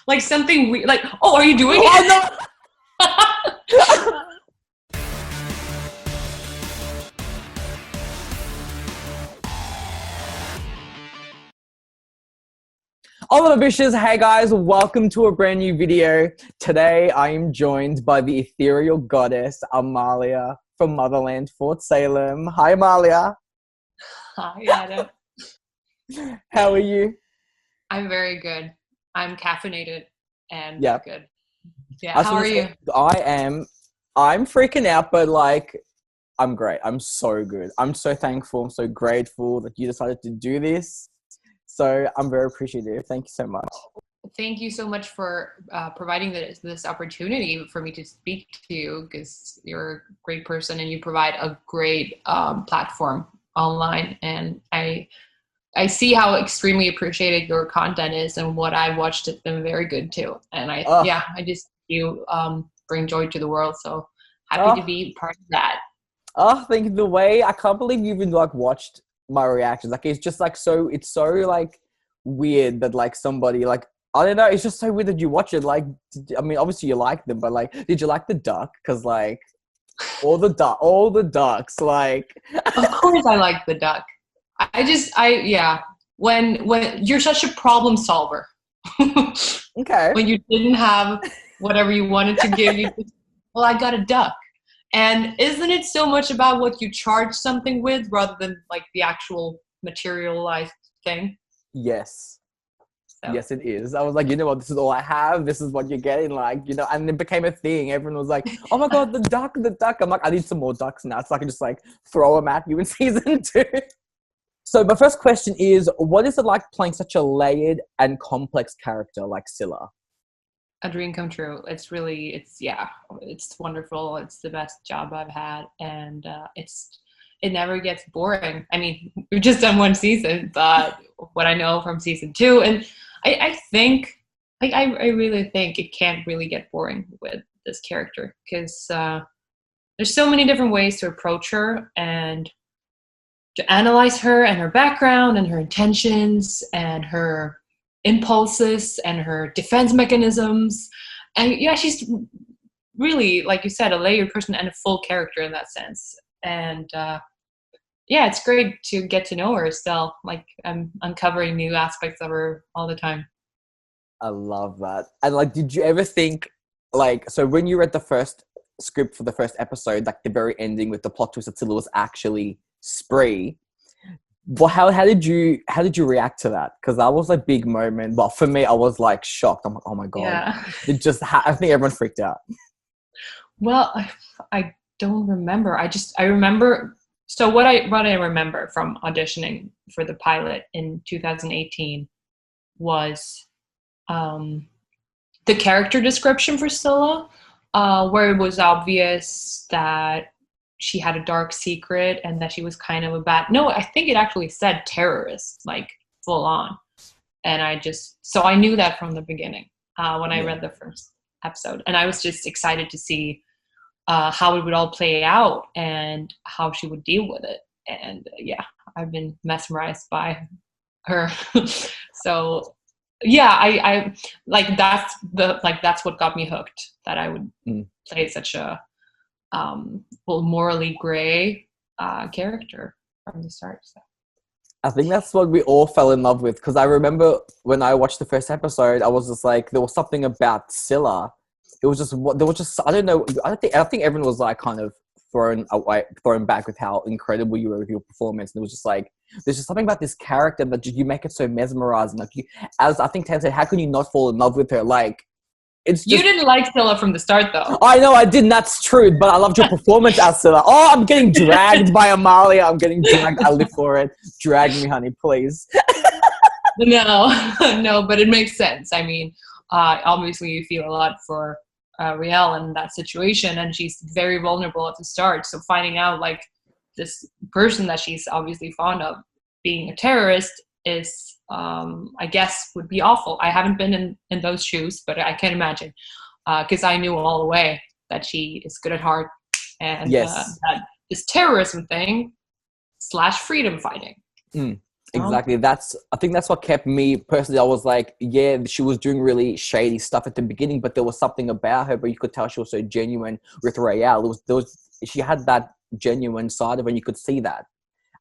like something weird. Like, oh, are you doing it? Oh no! All of the bitches, hey guys, welcome to a brand new video. Today I am joined by the ethereal goddess Amalia from Motherland, Fort Salem. Hi Amalia. Hi, Adam. How are you? I'm very good. I'm caffeinated and good. Yeah, I was how are gonna you? say, I'm freaking out, but like, I'm great. I'm so good. I'm so thankful. I'm so grateful that you decided to do this. So I'm very appreciative. Thank you so much. Thank you so much for providing this opportunity for me to speak to you, because you're a great person and you provide a great platform online. And I see how extremely appreciated your content is, and what I watched has been very good too. And I just you bring joy to the world. So happy to be part of that. Thank you. The way I can't believe you even like watched my reactions. Like it's just like it's so like weird that like somebody like I don't know. It's just so weird that you watch it. Like I mean, obviously you like them, but like, did you like the duck? Because like all the ducks. Like Of course, I like the duck. When you're such a problem solver. okay. When you didn't have whatever you wanted to give, you just, well, I got a duck. And isn't it so much about what you charge something with rather than like the actual materialized thing? Yes. So. Yes, it is. I was like, you know what? This is all I have. This is what you're getting. Like, you know, and it became a thing. Everyone was like, oh my God, the duck. I'm like, I need some more ducks now. So I can just like throw them at you in season 2. So my first question is, what is it like playing such a layered and complex character like Silla? A dream come true. It's wonderful. It's the best job I've had, and it never gets boring. I mean, we've just done one season, but what I know from season 2, and I think, like, I really think it can't really get boring with this character, because there's so many different ways to approach her and to analyze her and her background and her intentions and her impulses and her defense mechanisms. And yeah, she's really, like you said, a layered person and a full character in that sense. And it's great to get to know her still. Like, I'm uncovering new aspects of her all the time. I love that. And like, did you ever think, like, so when you read the first script for the first episode, like the very ending with the plot twist that Silla was actually Spree, well, how did you react to that? Because that was a big moment. Well, for me, I was like shocked. I'm like, oh my God. Yeah. It just, I think everyone freaked out. Well, I don't remember. I remember. So what I remember from auditioning for the pilot in 2018 was the character description for Scylla, where it was obvious that she had a dark secret and that she was kind of I think it actually said terrorist, like full on. And I knew that from the beginning when I read the first episode. And I was just excited to see how it would all play out and how she would deal with it. And I've been mesmerized by her. So I like that's what got me hooked, that I would play such a morally gray character from the start. So. I think that's what we all fell in love with, because I remember when I watched the first episode, I was just like, there was something about Silla. It was just I don't know. I think everyone was like kind of thrown back with how incredible you were with your performance. And it was just like, there's just something about this character that you make it so mesmerizing. Like as I think Tan said, how can you not fall in love with her? Like, it's just, you didn't like Silla from the start, though. I know I didn't. That's true. But I loved your performance as Silla. Oh, I'm getting dragged by Amalia. I'm getting dragged. I live for it. Drag me, honey, please. No, but it makes sense. I mean, obviously you feel a lot for Raylla in that situation, and she's very vulnerable at the start. So finding out like this person that she's obviously fond of being a terrorist is, I guess, would be awful. I haven't been in those shoes, but I can imagine, because I knew all the way that she is good at heart, and that this terrorism thing / freedom fighting Exactly. I think that's what kept me personally. I was like, yeah, she was doing really shady stuff at the beginning, but there was something about her, but you could tell she was so genuine with Raylla. She had that genuine side of her, and you could see that.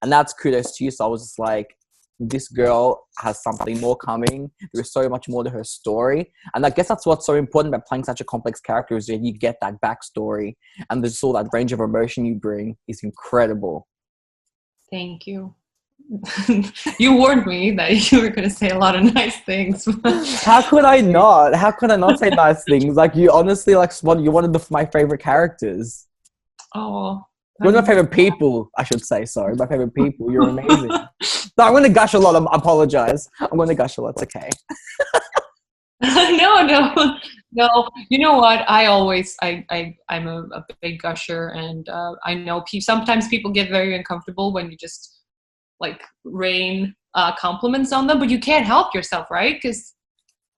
And that's kudos to you. So I was just like, this girl has something more coming. There's so much more to her story. And I guess that's what's so important about playing such a complex character is that you get that backstory and there's all that range of emotion you bring is incredible. Thank you. You warned me that you were going to say a lot of nice things. How could I not? How could I not say nice things? Like you honestly you're one of my favorite characters. Oh, you're one of my favorite people, I should say. Sorry, my favorite people. You're amazing. No, I'm going to gush a lot. I apologize. I'm going to gush a lot. It's okay. No. You know what? I'm a big gusher, and I know sometimes people get very uncomfortable when you just like rain compliments on them, but you can't help yourself, right? Because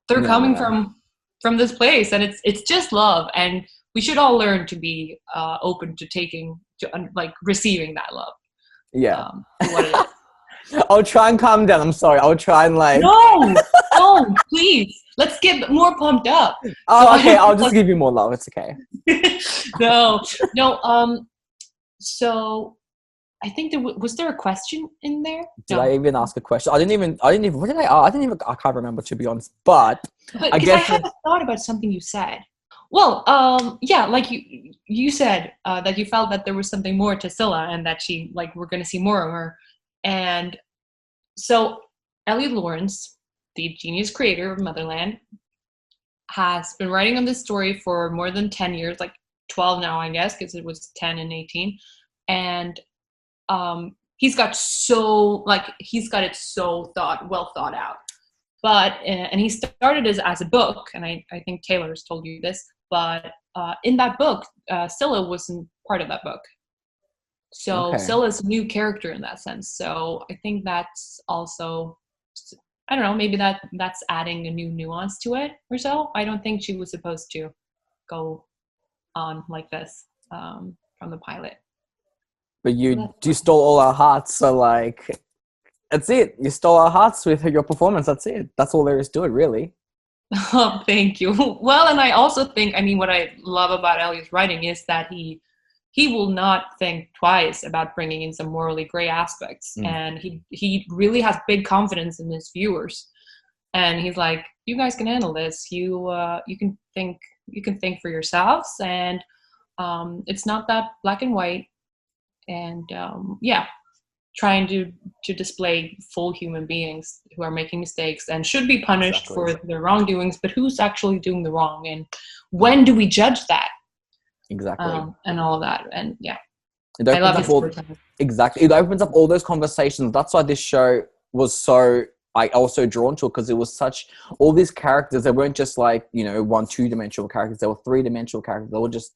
they're coming from this place, and it's just love, and we should all learn to be open to like receiving that love. Yeah. What it is. I'll try and calm down. I'm sorry. I'll try and like. No, please. Let's get more pumped up. Oh, okay. I'll just give you more love. It's okay. No. So I think was there a question in there? Did I even ask a question? I didn't even. What did I ask? I can't remember, to be honest. But I guess I had a thought about something you said. Well, yeah, like you said that you felt that there was something more to Scylla and that we're going to see more of her. And so Elliot Lawrence, the genius creator of Motherland, has been writing on this story for more than 10 years, like 12 now, I guess, because it was 10 and 18. And he's got it so well thought out. But and he started as a book, and I think Taylor has told you this, but in that book, Silla wasn't part of that book. So Scylla's a new character in that sense. So I think that's also, I don't know, maybe that's adding a new nuance to it or so. I don't think she was supposed to go on like this from the pilot. But you stole all our hearts, so like, that's it. You stole our hearts with your performance. That's it. That's all there is to it, really. Oh, thank you. Well, and I also think, what I love about Elliot's writing is that he will not think twice about bringing in some morally gray aspects. And he really has big confidence in his viewers. And he's like, you guys can handle this. You can think for yourselves, and it's not that black and white. And trying to display full human beings who are making mistakes and should be punished for their wrongdoings, but who's actually doing the wrong, and when do we judge that? Exactly. And all of that. And yeah, I love it. Exactly. It opens up all those conversations. That's why this show was so, I also drawn to it, because it was all these characters, they weren't just like, 1-2-dimensional characters. They were 3-dimensional characters. They were just,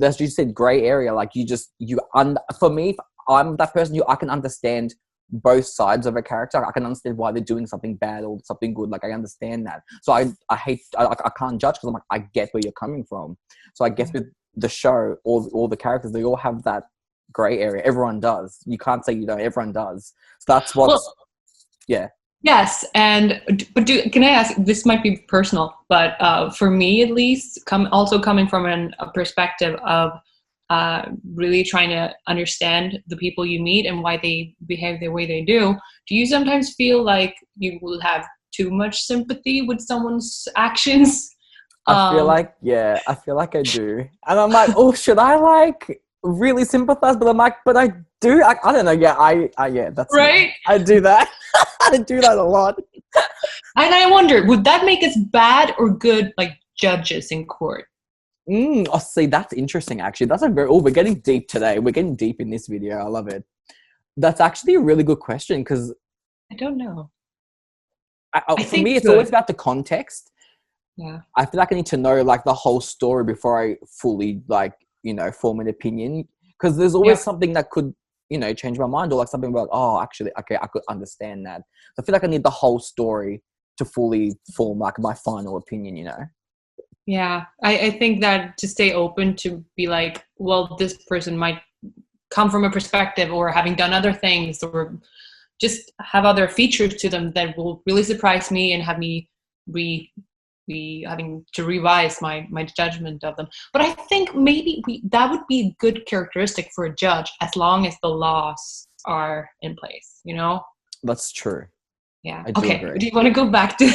as you said, gray area. Like for me, I'm that person I can understand both sides of a character. I can understand why they're doing something bad or something good. Like I understand that. So I can't judge, because I'm like, I get where you're coming from. So I guess with the show, all the characters, they all have that gray area. Everyone does. You can't say you don't. Everyone does. So that's yeah. Yes, but can I ask? This might be personal, but for me at least, coming from a perspective of really trying to understand the people you meet and why they behave the way they do. Do you sometimes feel like you will have too much sympathy with someone's actions? I feel like I do. And I'm like, oh, should I like really sympathize? But I'm like, but I do. I don't know. Yeah, that's right. Me. I do that. I do that a lot. And I wonder, would that make us bad or good, like judges in court? Oh, see, that's interesting, actually. We're getting deep today. We're getting deep in this video. I love it. That's actually a really good question, because I don't know. For me, it's always about the context. Yeah. I feel like I need to know like the whole story before I fully form an opinion, because there's always something that could, change my mind, or like something about, oh, actually, okay, I could understand that. So I feel like I need the whole story to fully form like my final opinion, Yeah, I think that to stay open, to be like, well, this person might come from a perspective or having done other things, or just have other features to them that will really surprise me and have me having to revise my judgment of them. But I think maybe that would be a good characteristic for a judge, as long as the laws are in place, you know? That's true. Yeah. I do Okay. agree. Do you want to go back to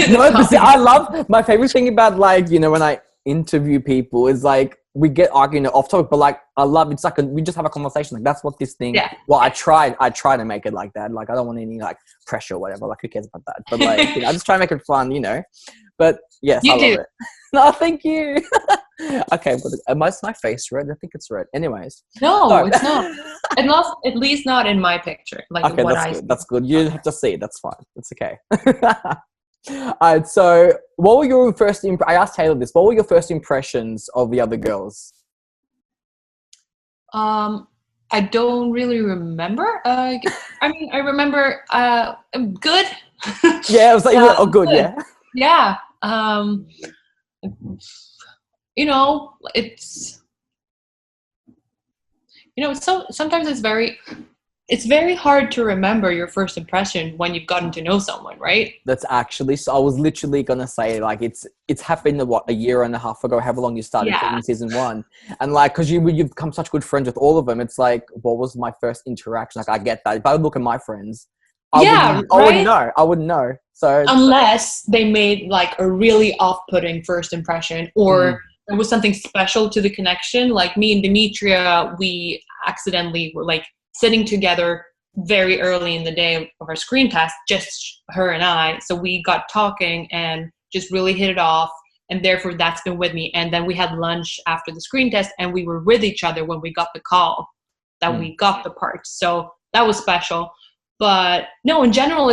No, but see, I love, my favorite thing about, like, you know, when I interview people is like, we get arguing off topic, but like, I love, it's like, we just have a conversation. Like, that's what this thing, well, I try to make it like that. Like, I don't want any like pressure or whatever. Like, who cares about that? But like, you know, I just try to make it fun, you know? But yes, I love it. No, thank you. Okay, but am I my face red? I think it's red. Anyways. No, it's not. At least not in my picture. Like, okay, what that's good. That's good. You have to see it. That's fine. It's okay. All right. So, what were your first? I asked Taylor this. What were your first impressions of the other girls? I don't really remember. I mean, I remember. Good. Yeah, it was like, oh, good. Yeah. Yeah. You know, so sometimes it's very hard to remember your first impression when you've gotten to know someone, right? That's actually, so I was literally gonna say, like, it's happened a year and a half ago, however long you started filming season 1, and like, because you've become such good friends with all of them, it's like, what was my first interaction? Like, I get that. If I would look at my friends, I wouldn't know. So unless they made like a really off-putting first impression, or there was something special to the connection. Like me and Demetria, we accidentally were like sitting together very early in the day of our screen test, just her and I. So we got talking and just really hit it off. And therefore that's been with me. And then we had lunch after the screen test, and we were with each other when we got the call that we got the part. So that was special. But no, in general,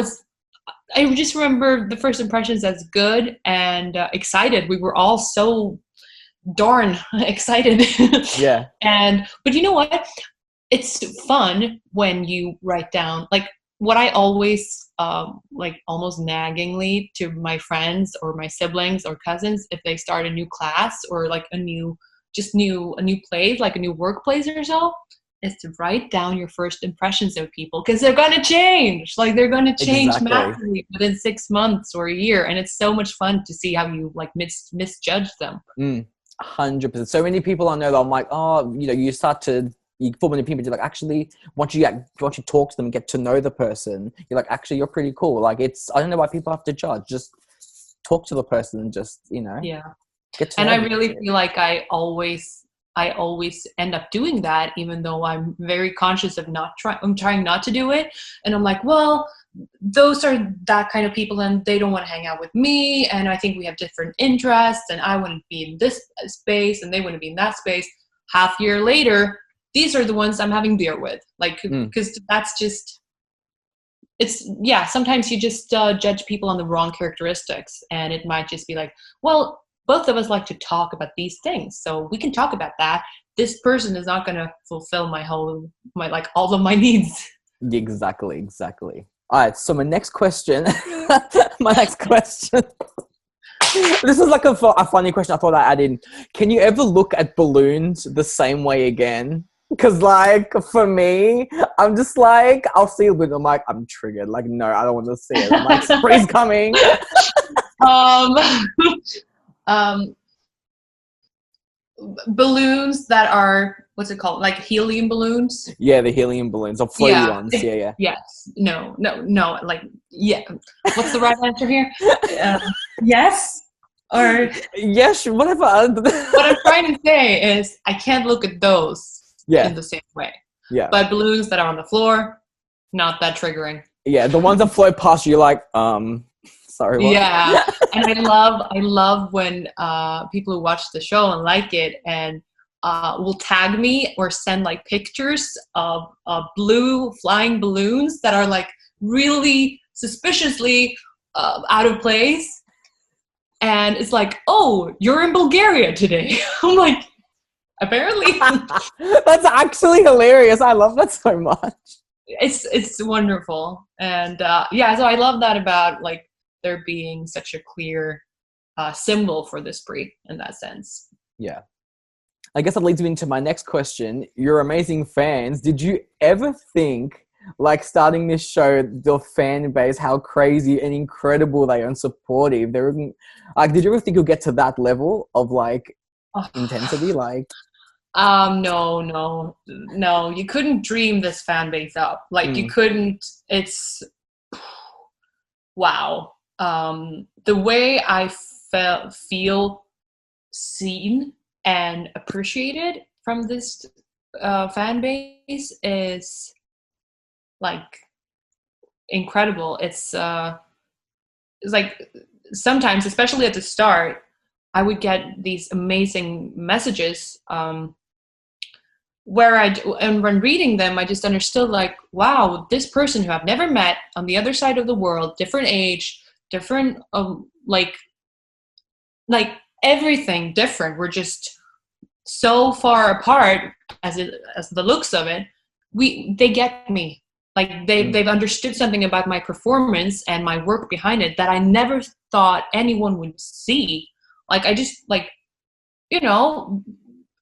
I just remember the first impressions as good and excited. We were all so darn excited. Yeah. But you know what? It's fun when you write down, like, what I always like almost naggingly to my friends or my siblings or cousins, if they start a new class or like a new place, like a new workplace or so, is to write down your first impressions of people, because they're going to change. Like, they're going to change massively within 6 months or a year. And it's so much fun to see how you like misjudge them. 100%. So many people I know that I'm like, oh, you know, you form an opinion, but you're like, actually, once you talk to them and get to know the person, you're like, actually, you're pretty cool. Like, I don't know why people have to judge. Just talk to the person and just, you know. Yeah. Get to and know I them. really feel like I always end up doing that, even though I'm very conscious of I'm trying not to do it. And I'm like, well, those are that kind of people and they don't want to hang out with me. And I think we have different interests, and I wouldn't be in this space and they wouldn't be in that space. Half year later, these are the ones I'm having beer with. Like, because that's just, sometimes you just judge people on the wrong characteristics. And it might just be like, well, both of us like to talk about these things, so we can talk about that. This person is not going to fulfill all of my needs. Exactly. All right. So my next question, this is like a funny question. I thought I'd add in. Can you ever look at balloons the same way again? Because, like, for me, I'm just like, I'll see a balloon, I'm like, I'm triggered. Like, no, I don't want to see it. I'm like, spring's coming. Balloons that are, what's it called? Like helium balloons? Yeah, the helium balloons, or floaty ones. Yeah. Yes. No. Like, yeah. What's the right answer here? Yes? Or yes, whatever. What I'm trying to say is I can't look at those in the same way. Yeah. But balloons that are on the floor, not that triggering. Yeah, the ones that float past you, like, sorry, what? Yeah. And I love when people who watch the show and like it and will tag me or send like pictures of blue flying balloons that are like really suspiciously out of place. And it's like, oh, you're in Bulgaria today. I'm like, apparently. That's actually hilarious. I love that so much. It's wonderful. And so I love that about like there being such a clear symbol for the spree in that sense. Yeah. I guess that leads me into my next question. You're amazing fans. Did you ever think like starting this show, the fan base, how crazy and incredible they are and supportive. There isn't like, did you ever think you'll get to that level of like intensity? Like, no, you couldn't dream this fan base up. Like you couldn't. It's wow. The way I feel seen and appreciated from this fan base is like incredible. It's like sometimes, especially at the start, I would get these amazing messages where and when reading them, I just understood like, wow, this person who I've never met on the other side of the world, different age, different like everything different. We're just so far apart as the looks of it. They get me. Like they've understood something about my performance and my work behind it that I never thought anyone would see. Like I just like, you know,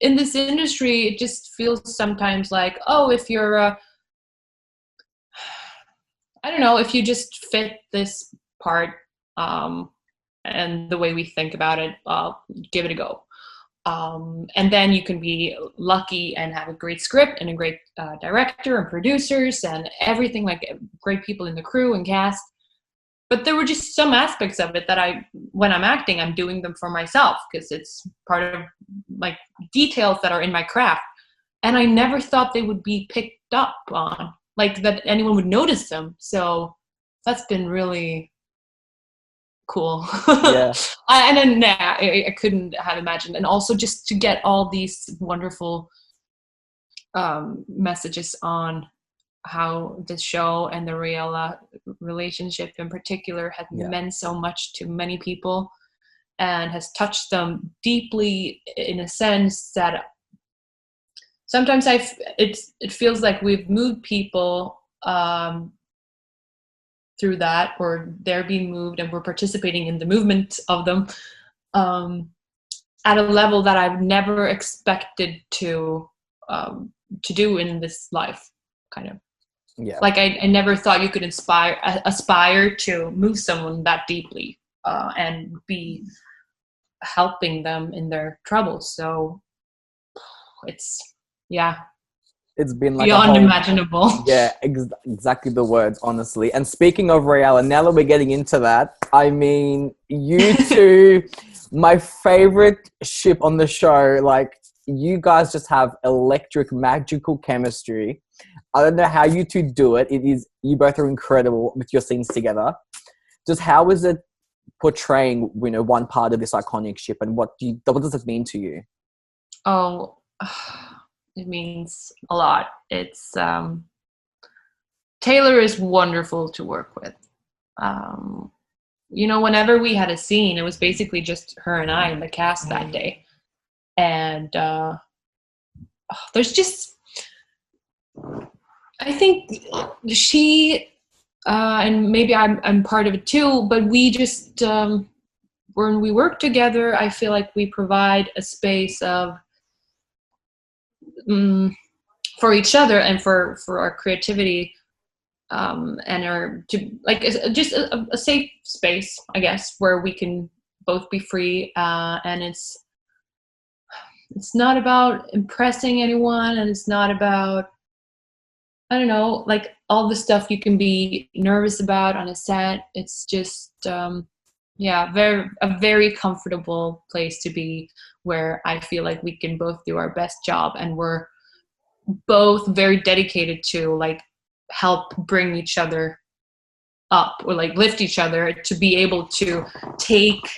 in this industry, it just feels sometimes like, oh, if you're, I don't know, if you just fit this part and the way we think about it, give it a go. And then you can be lucky and have a great script and a great director and producers and everything, like great people in the crew and cast. But there were just some aspects of it that when I'm acting, I'm doing them for myself because it's part of like details that are in my craft. And I never thought they would be picked up on, like that anyone would notice them. So that's been really cool. Yeah. I couldn't have imagined. And also just to get all these wonderful messages on how the show and the Raylla relationship in particular has meant so much to many people and has touched them deeply in a sense that sometimes it feels like we've moved people through that, or they're being moved and we're participating in the movement of them at a level that I've never expected to do in this life, kind of. Yeah. Like I never thought you could aspire to move someone that deeply and be helping them in their troubles. So it's been like beyond imaginable. Yeah, exactly the words, honestly. And speaking of Raylla, now that we're getting into that, I mean, you two, my favorite ship on the show, like you guys just have electric, magical chemistry. I don't know how you two do it. You both are incredible with your scenes together. Just how is it portraying, one part of this iconic ship, and what does it mean to you? Oh, it means a lot. It's Taylor is wonderful to work with. Whenever we had a scene, it was basically just her and I in the cast that day. And there's just, I think she, and maybe I'm part of it too, but we just, when we work together, I feel like we provide a space of, for each other and for our creativity, and just a safe space, I guess, where we can both be free, and it's not about impressing anyone, and it's not about, I don't know, like all the stuff you can be nervous about on a set. It's just a very comfortable place to be, where I feel like we can both do our best job, and we're both very dedicated to like help bring each other up, or like lift each other to be able to take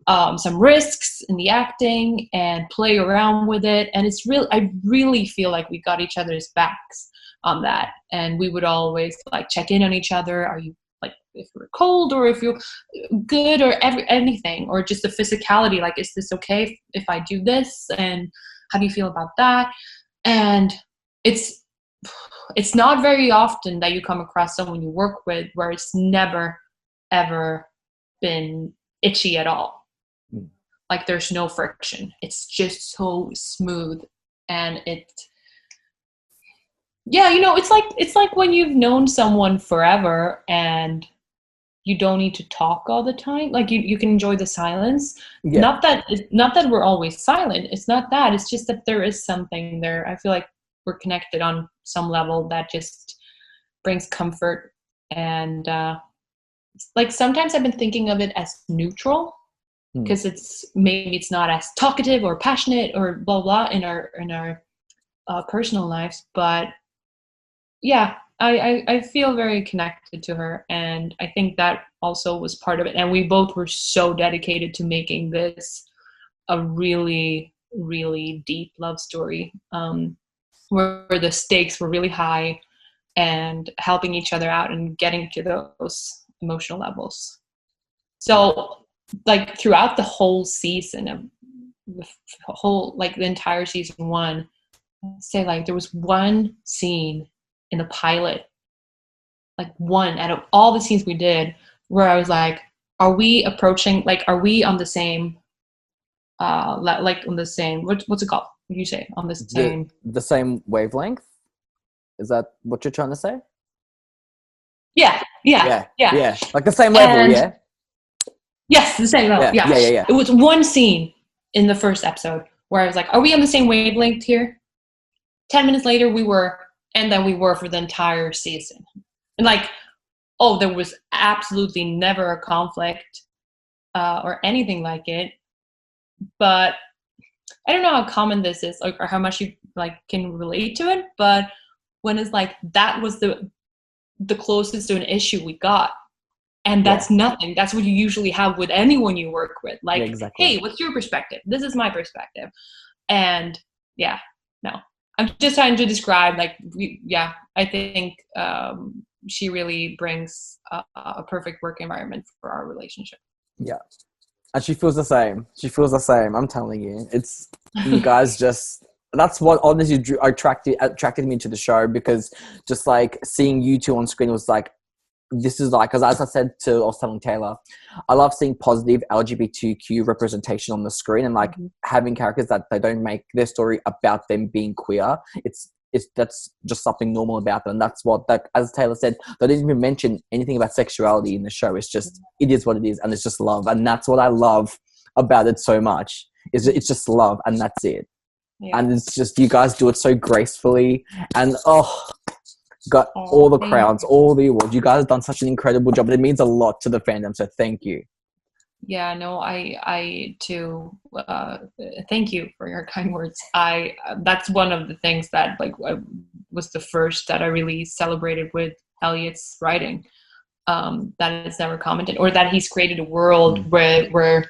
some risks in the acting and play around with it. And I really feel like we got each other's backs on that, and we would always like check in on each other. Are you, like, if you're cold, or if you're good, or anything, or just the physicality, like, is this okay if I do this, and how do you feel about that? And it's not very often that you come across someone you work with where it's never ever been itchy at all. Like there's no friction. It's just so smooth, and Yeah, it's like when you've known someone forever and you don't need to talk all the time. Like you can enjoy the silence. Yeah. Not that we're always silent. It's not that. It's just that there is something there. I feel like we're connected on some level that just brings comfort. And like sometimes I've been thinking of it as neutral Hmm. because it's not as talkative or passionate or blah blah in our personal lives, but yeah, I feel very connected to her, and I think that also was part of it. And we both were so dedicated to making this a really, really deep love story, where the stakes were really high, and helping each other out and getting to those emotional levels. So, like throughout the whole season of the the entire season one, I'd say like there was one scene in the pilot, like one out of all the scenes we did, where I was like, are we approaching, like, are we on the same, like on the same, what's it called? What do you say? On the The same. the same wavelength? Is that what you're trying to say? Yeah, yeah, Yeah. yeah. Yeah. Like the same level, And yeah? yes, the same level. Yeah. Yeah. Yeah, yeah, yeah. It was one scene in the first episode where I was like, are we on the same wavelength here? 10 minutes later, we were, and then we were for the entire season. And like, oh, there was absolutely never a conflict or anything like it. But I don't know how common this is, like, or how much you like can relate to it. But when it's like that was the closest to an issue we got, and Yeah. that's nothing. That's what you usually have with anyone you work with. Yeah, Like, exactly. hey, what's your perspective? This is my perspective. And yeah, no, I'm just trying to describe like yeah. I think she really brings a perfect work environment for our relationship. Yeah. And she feels the same. She feels the same. I'm telling you. It's you guys just that's what honestly attracted me to the show, because just like seeing you two on screen was like, this is like, because as I was telling Taylor, I love seeing positive LGBTQ representation on the screen, and like having characters that they don't make their story about them being queer. It's that's just something normal about them. And that's what that, as Taylor said, they didn't even mention anything about sexuality in the show. It's just, it is what it is, and it's just love, and that's what I love about it so much. Is it's just love, and that's it. Yeah. And it's just, you guys do it so gracefully, and got Oh, all the thank crowns, you. all the awards. You guys have done such an incredible job. It means a lot to the fandom, so thank you. Yeah, no, I too. Thank you for your kind words. That's one of the things that like was the first that I really celebrated with Elliot's writing. That is never commented, or that he's created a world where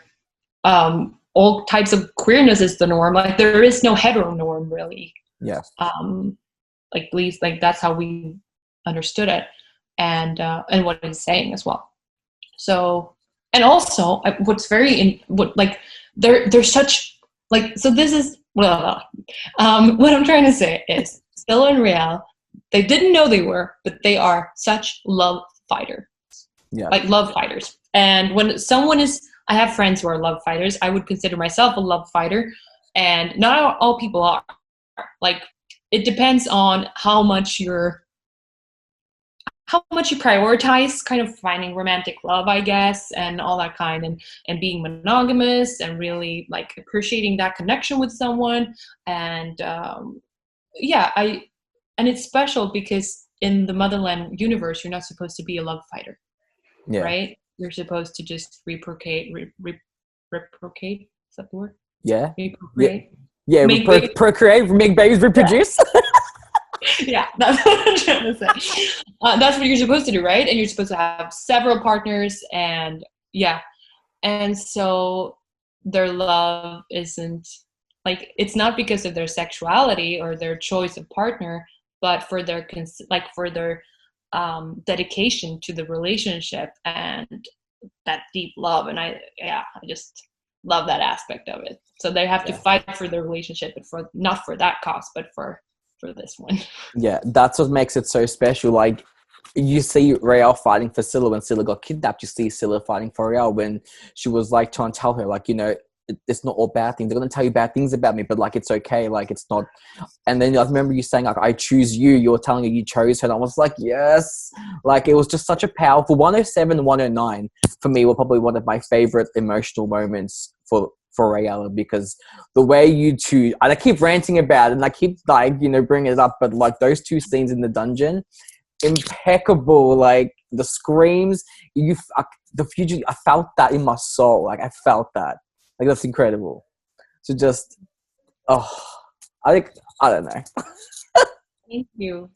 all types of queerness is the norm. Like there is no hetero norm really. Yeah. Like at least like that's how we understood it, and what he's saying as well. So, and also what's what like they're such like, so this is well what I'm trying to say is Scylla and Raylla, they didn't know they were, but they are such love fighters. Yeah. Like love fighters. And when someone is, I have friends who are love fighters. I would consider myself a love fighter, and not all people are. Like it depends on how much you prioritize kind of finding romantic love, I guess, and all that kind, and being monogamous and really like appreciating that connection with someone. And yeah, and it's special because in the Motherland universe, you're not supposed to be a love fighter, Yeah. right? You're supposed to just reprocreate. Reprocreate? Is that the word? Yeah. Reprocreate. Yeah. Make babies. Procreate, make babies, reproduce. Yeah, that's what I'm trying to say. That's what you're supposed to do, right? And you're supposed to have several partners, and yeah. And so their love isn't like, it's not because of their sexuality or their choice of partner, but for their dedication to the relationship and that deep love. And I just love that aspect of it. So they have to fight for their relationship, but for not for that cost, but for this one. Yeah, that's what makes it so special. Like, you see Raylla fighting for Scylla when Scylla got kidnapped. You see Scylla fighting for Raylla when she was like trying to tell her, like, you know, it's not all bad things. They're gonna tell you bad things about me, but like it's okay. Like it's not. And then I remember you saying like, I choose you. You're telling her you chose her. And I was like, yes. Like it was just such a powerful 107 and 109 for me were probably one of my favorite emotional moments for Raylla, because the way you two, and I keep ranting about it and I keep like, you know, bringing it up, but like those two scenes in the dungeon, impeccable. Like the screams, the future, I felt that in my soul. Like I felt that. Like that's incredible. So just, oh, I don't know.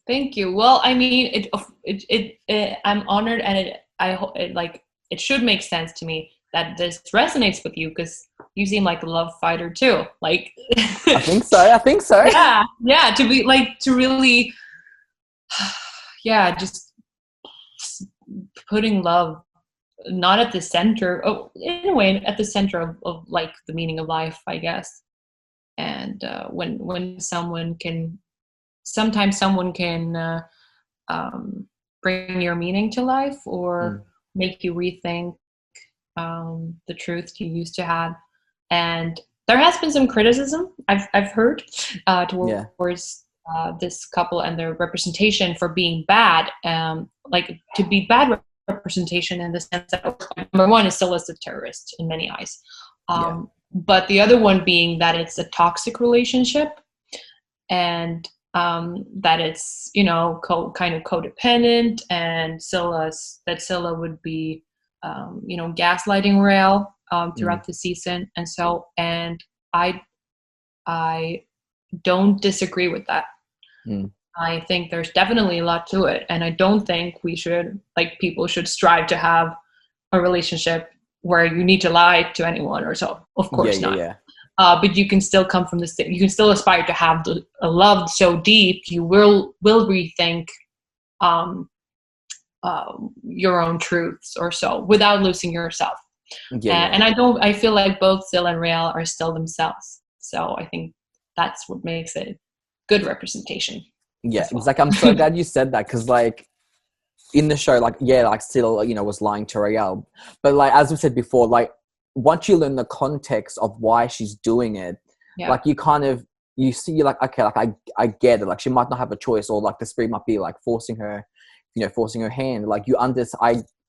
Thank you. Well, I mean, I'm honored, and I hope it should make sense to me that this resonates with you, because you seem like a love fighter too. Like, I think so. Yeah. To be like, to really, yeah, just putting love not at the center, in a way, at the center of like the meaning of life, I guess. And when sometimes someone can bring your meaning to life, or make you rethink the truth you used to have. And there has been some criticism I've heard towards this couple and their representation for being bad, like to be bad representation in the sense that number one is still a terrorist in many eyes, but the other one being that it's a toxic relationship, and that it's, you know, kind of codependent, and Scylla would be you know, gaslighting Raylla throughout the season. And so, and I don't disagree with that. I think there's definitely a lot to it, and I don't think people should strive to have a relationship where you need to lie to anyone or so. Of course not. But you can still come from you can still aspire to have a love so deep you will rethink your own truths or so, without losing yourself. And I feel like both Silla and Raylla are still themselves. So I think that's what makes it good representation. Yeah, well. It's like, I'm so glad you said that, because like in the show, like Silla, you know, was lying to Raylla, but like as we said before, like once you learn the context of why she's doing it, like you see, you're like, okay, like I get it. Like she might not have a choice, or like the spirit might be like forcing her hand. Like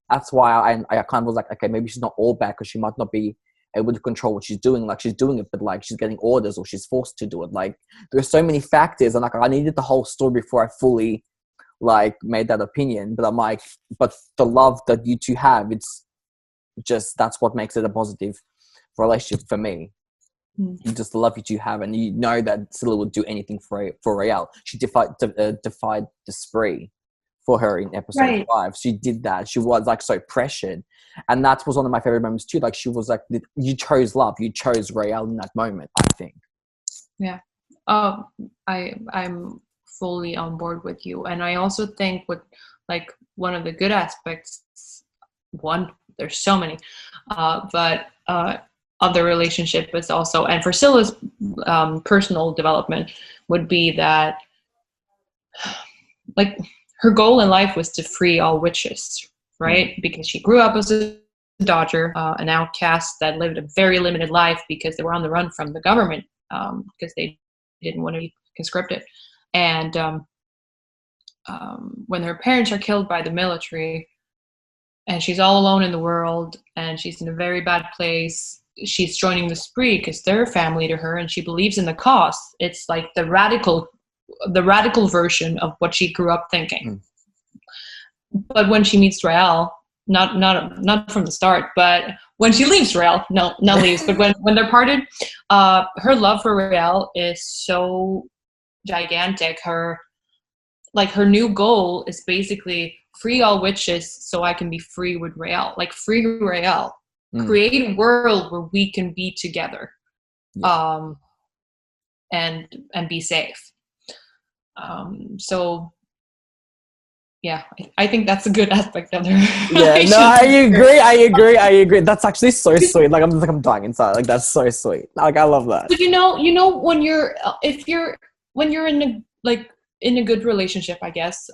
that's why I kind of was like, okay, maybe she's not all bad, because she might not be able to control what she's doing. Like she's doing it, but like she's getting orders, or she's forced to do it. Like there's so many factors, and like I needed the whole story before I fully like made that opinion. But I'm like, but the love that you two have, it's just, that's what makes it a positive relationship for me. Just the love you two have, and you know that Silla would do anything for Raylla. She defied the spree for her in episode 5. She did that. She was like so pressured, and that was one of my favorite moments too. Like she was like, you chose love, you chose Raylla in that moment, I think. I'm fully on board with you, and I also think one of the good aspects, there's so many, but of the relationship is also, and for Silla's personal development, would be that like her goal in life was to free all witches, right? Because she grew up as a dodger, an outcast that lived a very limited life because they were on the run from the government, because they didn't want to be conscripted. And when her parents are killed by the military, and she's all alone in the world, and she's in a very bad place, she's joining the spree because they're family to her, and she believes in the cause. It's like the radical version of what she grew up thinking. But when she meets Raylla, not from the start, but when she leaves Raylla, not leaves, but when they're parted, her love for Raylla is so gigantic. Her new goal is basically free all witches so I can be free with Raylla. Like free Raylla. Create a world where we can be together, and be safe. So yeah, I think that's a good aspect of her. Yeah, no, I agree. That's actually so sweet. Like I'm dying inside. Like that's so sweet. Like I love that. But you know when you're in a good relationship, I guess,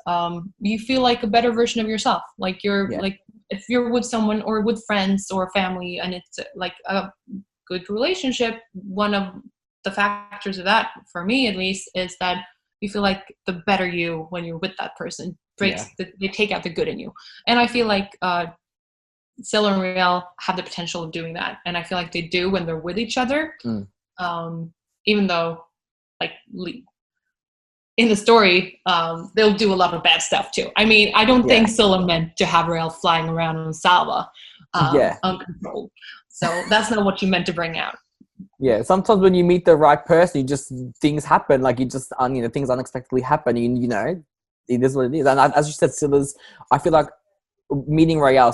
you feel like a better version of yourself. Like you're like, if you're with someone or with friends or family, and it's like good relationship, one of the factors of that, for me at least, is that you feel like the better you when you're with that person. They take out the good in you. And I feel like Scylla and Raylla have the potential of doing that. And I feel like they do when they're with each other. Even though, like, in the story, they'll do a lot of bad stuff too. I mean, I don't think Scylla meant to have Raylla flying around on Sala uncontrolled. So that's not what you meant to bring out. Yeah, sometimes when you meet the right person, things happen. Like things unexpectedly happen. You know, it is what it is. And as you said, I feel like meeting Raylla,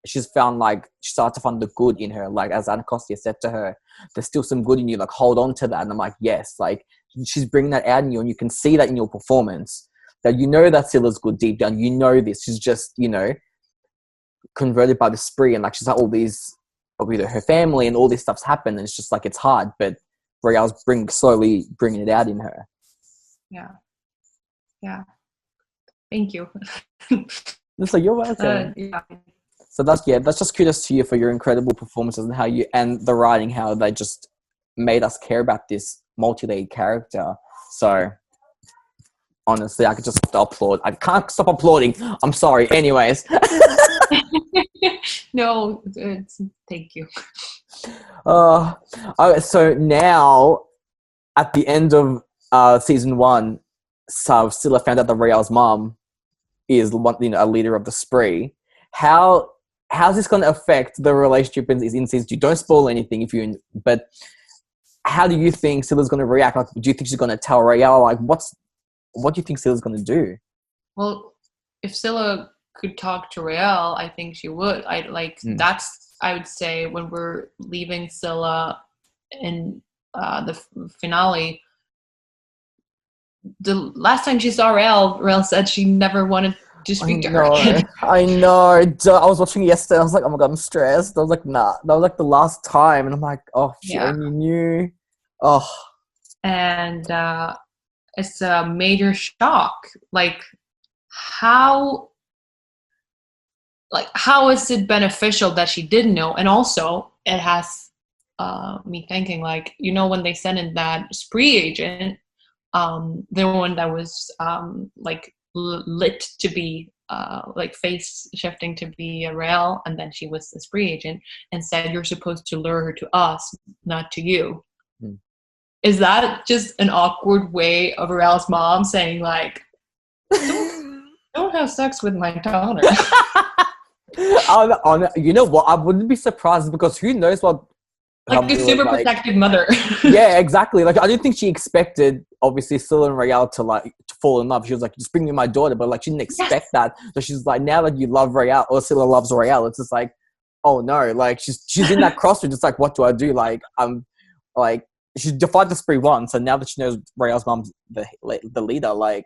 she's found, like, she started to find the good in her. Like, as Anacostia said to her, there's still some good in you. Like, hold on to that. And I'm like, yes, like, she's bringing that out in you, and you can see that in your performance. That you know that Scylla's good deep down. You know this. She's just, you know, converted by the spree, and like she's had all these, either her family and all this stuff's happened, and it's just like it's hard. But Raylla's slowly bringing it out in her. Yeah. Thank you. So you're welcome. So that's just kudos to you for your incredible performances and the writing, how they just made us care about this multi-layered character. So honestly, I could just applaud. I can't stop applauding. I'm sorry. Anyways. No, thank you. So now, at the end of season 1, Scylla found out that Raylla's mom is a leader of the spree. How's this going to affect the relationship in season 2? Don't spoil anything but how do you think Scylla's going to react? Like, do you think she's going to tell Raylla? Like, what do you think Scylla's going to do? Well, if Scylla could talk to Raylla, I think she would. That's, I would say, when we're leaving Scylla in the finale, the last time she saw Raylla said she never wanted to speak to her again. I know. I was watching it yesterday. I was like, oh my God, I'm stressed. I was like, nah. That was like the last time. And I'm like, oh, she only knew. Oh. And it's a major shock. Like, how is it beneficial that she didn't know? And also, it has me thinking, like, you know, when they sent in that spree agent, the one that was lit to be face shifting to be a Raylla, and then she was the spree agent, and said, you're supposed to lure her to us, not to you. Is that just an awkward way of Raylla's mom saying, like, don't have sex with my daughter? You know what? I wouldn't be surprised, because who knows what. Like a super protective mother. Yeah, exactly. Like, I didn't think she expected, obviously, Scylla and Raylla to fall in love. She was like, just bring me my daughter. But, like, she didn't expect that. So she's like, now that you love Raylla, or Scylla loves Raylla, it's just like, oh no. Like, she's in that crossroads. It's like, what do I do? Like, she defied the spree once, and now that she knows Raylla's mom's the leader, like,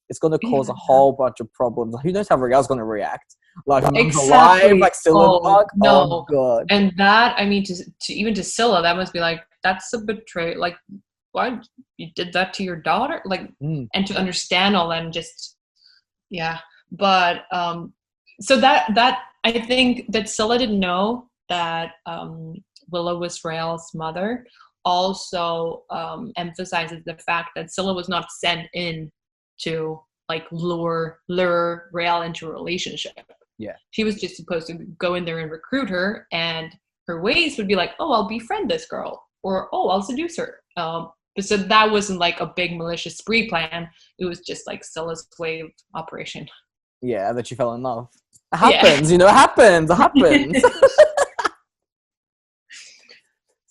it's going to cause a whole bunch of problems. Who knows how Raylla's going to react? Like, alive, like Scylla. No. Oh God. And that, I mean, to even to Scylla, that must be like, that's a betrayal. Like, why you did that to your daughter? Like, and to understand all that, and just, But so that I think that Scylla didn't know that Willow was Raylla's mother. Also emphasizes the fact that Scylla was not sent in to, like, lure Raylla into a relationship. Yeah. She was just supposed to go in there and recruit her, and her ways would be like, oh, I'll befriend this girl, or oh, I'll seduce her. So that wasn't like a big malicious spree plan. It was just like Scylla's way of operation. Yeah, that she fell in love. It happens, you know, it happens.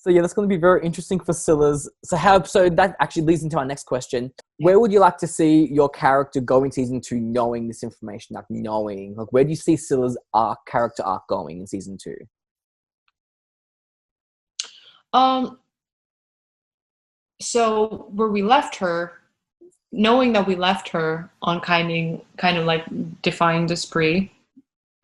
So that's going to be very interesting for Scylla's. So that actually leads into our next question. Where would you like to see your character go in season 2, knowing this information, like where do you see Scylla's character arc going in season 2? So where we left her, knowing that we left her on kind of like defying the spree,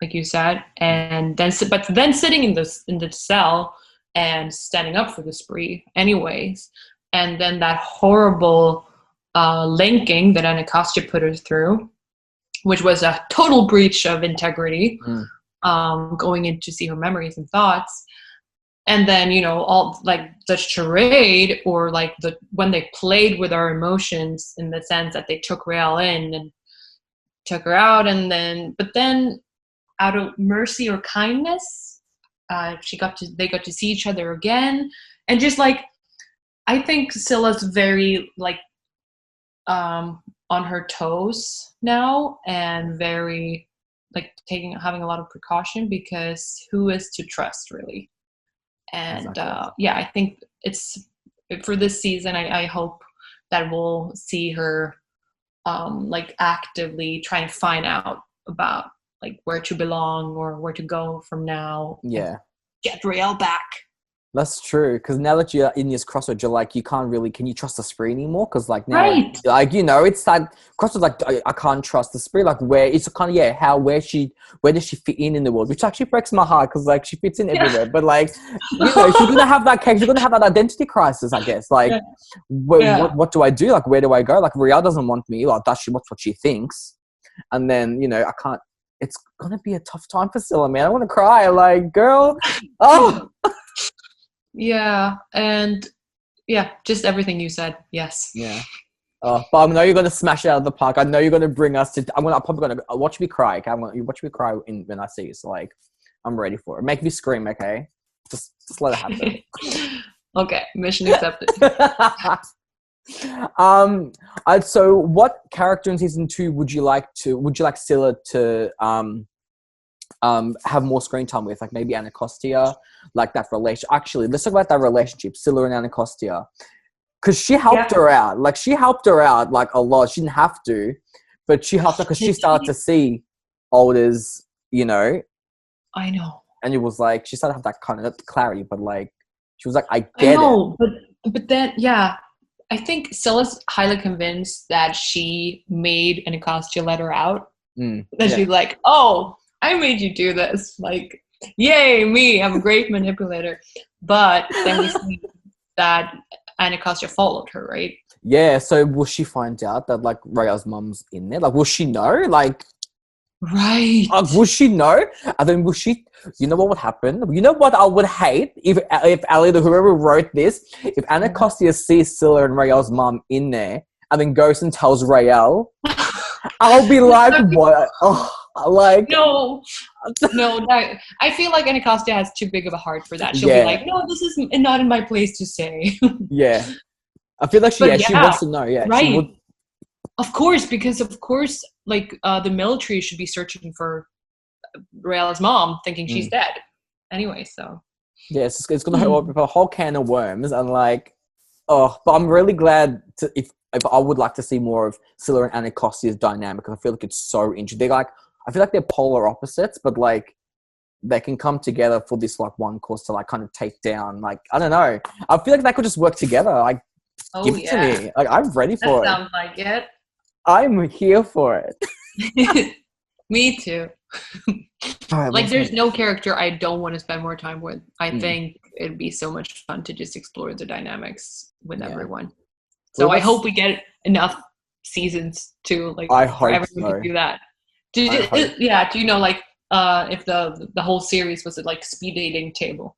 like you said, and then sitting in the cell and standing up for the spree anyways, and then that horrible linking that Anacostia put her through, which was a total breach of integrity, going in to see her memories and thoughts. and then, you know, all like the charade, or like when they played with our emotions, in the sense that they took Raylla in and took her out, and then, but then out of mercy or kindness, they got to see each other again. And just like, I think Scylla's very like on her toes now, and very like having a lot of precaution, because who is to trust, really? And Exactly. yeah, I think it's for this season. I hope that we'll see her like actively trying to find out about like where to belong or where to go from now, and Yeah. get Raylla back. That's true, because now that you're in this crossroads, you're like, you can't really, can you trust the spree anymore? Because like now, Right. like, you know, it's like crossroads, like I can't trust the spree. Like where it's kind of, yeah, where does she fit in the world? Which actually breaks my heart, because like she fits in everywhere. But like, you know, she's gonna have that case. She's gonna have that identity crisis, I guess. Like, what do I do? Like, where do I go? Like, Raylla doesn't want me. Like, that's what she thinks. And then, you know, I can't. It's gonna be a tough time for Scylla, man. I want to cry. Like, girl, oh. Yeah, and yeah, just everything you said. Yes. Yeah. But I know you're gonna smash it out of the park. I know you're gonna bring us to. I'm probably gonna watch me cry. Okay, you watch me cry when I see you. So like, I'm ready for it. Make me scream. Okay, just let it happen. Okay, mission accepted. So what character in season 2 would you like Scylla to have more screen time with? Like maybe Anacostia, like that relation. Actually, let's talk about that relationship, Scylla and Anacostia. Because she helped her out. Like, she helped her out, like, a lot. She didn't have to, but she helped her because she started to see Alders, you know. I know. And it was like, she started to have that kind of clarity, but, like, she was like, I get it. But then, yeah, I think Scylla's highly convinced that she made Anacostia let her out. She's like, oh, I made you do this. Like, yay, me. I'm a great manipulator. But then we see that Anacostia followed her, right? Yeah, so will she find out that, like, Raylla's mum's in there? Like, will she know? Like, right. Will she know? And then will she, you know what would happen? You know what I would hate? If Ali, whoever wrote this, if Anacostia sees Scylla and Raylla's mum in there, and then goes and tells Raylla, I'll be like, what? Oh, like... No, I feel like Anacostia has too big of a heart for that. She'll be like, no, this is not in my place to say. Yeah. I feel like she wants to know. Yeah, right. She would... Of course, because like the military should be searching for Raylla's mom, thinking she's dead. Anyway, so yeah, it's gonna open up a whole can of worms, and like, but I'm really glad if I would like to see more of Scylla and Anacostia's dynamic, because I feel like it's so interesting. They're like, I feel like they're polar opposites, but like they can come together for this like one cause to like kind of take down. Like, I don't know. I feel like they could just work together. Like, give it to me. Like, I'm ready for it. Sounds like it. I'm here for it. Me too. Right, like, there's no character I don't want to spend more time with. I think it'd be so much fun to just explore the dynamics with everyone. So I hope we get enough seasons to like for everyone to do that. Do you know, like if the whole series was like speed dating table?